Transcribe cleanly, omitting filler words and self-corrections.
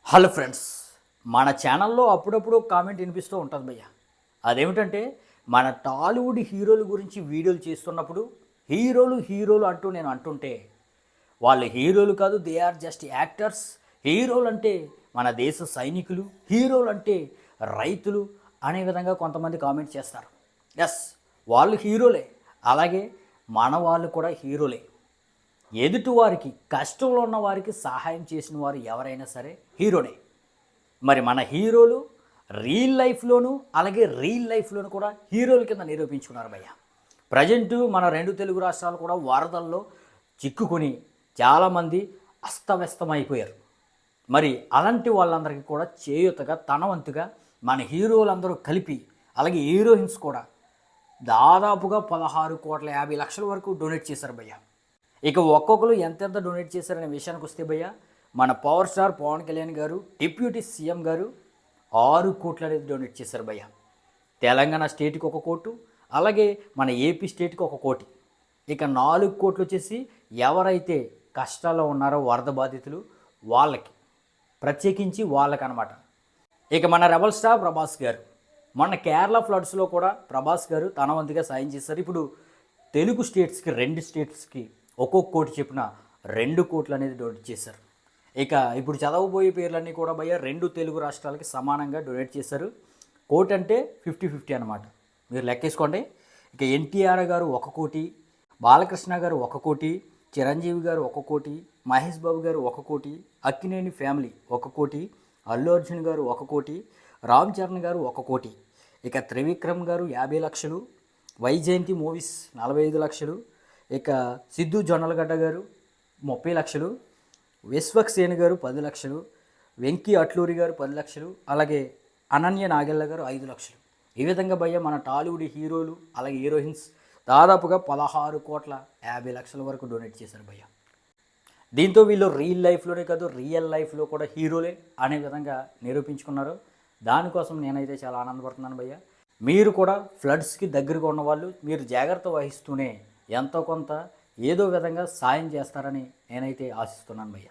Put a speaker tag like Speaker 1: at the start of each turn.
Speaker 1: Hello friends, మన ఛానల్లో అప్పుడప్పుడు కామెంట్ వినిపిస్తూ ఉంటుంది భయ్య. అదేమిటంటే మన టాలీవుడ్ హీరోల గురించి వీడియోలు చేస్తున్నప్పుడు హీరోలు అంటూ నేను అంటుంటే వాళ్ళు హీరోలు కాదు, దే ఆర్ జస్ట్ యాక్టర్స్. హీరోలు అంటే మన దేశ సైనికులు, హీరోలు అంటే రైతులు అనే విధంగా కొంతమంది కామెంట్ చేస్తారు. ఎస్, వాళ్ళు హీరోలే, అలాగే మన వాళ్ళు కూడా హీరోలే. ఎదుటివారికి కష్టంలో ఉన్న వారికి సహాయం చేసిన వారు ఎవరైనా సరే హీరోనే. మరి మన హీరోలు రియల్ లైఫ్లోను కూడా హీరోల కింద నిరూపించుకున్నారు భయ్య. ప్రజెంటు మన రెండు తెలుగు రాష్ట్రాలు కూడా వరదల్లో చిక్కుకొని చాలామంది అస్తవ్యస్తమైపోయారు. మరి అలాంటి వాళ్ళందరికీ కూడా చేయూతగా తన వంతుగా మన హీరోలందరూ కలిపి, అలాగే హీరోయిన్స్ కూడా దాదాపుగా 16,50,00,000 వరకు డొనేట్ చేశారు భయ్య. ఇక ఒక్కొక్కరు ఎంతెంత డొనేట్ చేశారనే విషయానికి వస్తే భయ్య, మన పవర్ స్టార్ పవన్ కళ్యాణ్ గారు, డిప్యూటీ సీఎం గారు 6 కోట్లు అనేది డొనేట్ చేశారు భయ్య. తెలంగాణ స్టేట్కి 1 కోటు, అలాగే మన ఏపీ స్టేట్కి 1 కోటి. ఇక 4 కోట్లు వచ్చేసి ఎవరైతే కష్టాల్లో ఉన్నారో వరద బాధితులు వాళ్ళకి, ప్రత్యేకించి వాళ్ళకనమాట. ఇక మన రెబల్ స్టార్ ప్రభాస్ గారు మొన్న కేరళ ఫ్లడ్స్లో కూడా ప్రభాస్ గారు తన వంతుగా సాయం చేశారు. ఇప్పుడు తెలుగు స్టేట్స్కి 2 స్టేట్స్కి 1 కోటి చెప్పిన 2 కోట్లు అనేది డొనేట్ చేశారు. ఇక ఇప్పుడు చదవబోయే పేర్లన్నీ కూడా భయ్య 2 తెలుగు రాష్ట్రాలకి సమానంగా డొనేట్ చేశారు. కోటి అంటే 50-50 అనమాట, మీరు లెక్కేసుకోండి. ఇక ఎన్టీఆర్ గారు 1 కోటి, బాలకృష్ణ గారు 1 కోటి, చిరంజీవి గారు 1 కోటి, మహేష్ బాబు గారు 1 కోటి, అక్కినేని ఫ్యామిలీ 1 కోటి, అల్లు అర్జున్ గారు 1 కోటి, రామ్ చరణ్ గారు 1 కోటి, ఇక త్రివిక్రమ్ గారు 50 లక్షలు, వైజయంతి మూవీస్ 45 లక్షలు, ఇక సిద్ధు జొన్నలగడ్డ గారు 30 లక్షలు, విశ్వక్సేన్ గారు 10 లక్షలు, వెంకీ అట్లూరి గారు 10 లక్షలు, అలాగే అనన్య నాగెల్ల గారు 5 లక్షలు. ఈ విధంగా భయ్య మన టాలీవుడ్ హీరోలు అలాగే హీరోయిన్స్ దాదాపుగా 16,50,00,000 వరకు డొనేట్ చేశారు భయ్య. దీంతో వీళ్ళు రియల్ లైఫ్లోనే కాదు, రియల్ లైఫ్లో కూడా హీరోలే అనే విధంగా నిరూపించుకున్నారు. దానికోసం నేనైతే చాలా ఆనందపడుతున్నాను భయ్య. మీరు కూడా ఫ్లడ్స్కి దగ్గరగా ఉన్నవాళ్ళు మీరు జాగ్రత్త వహిస్తూనే ఎంతో కొంత ఏదో విధంగా సాయం చేస్తారని నేనైతే ఆశిస్తున్నాను భయ్య.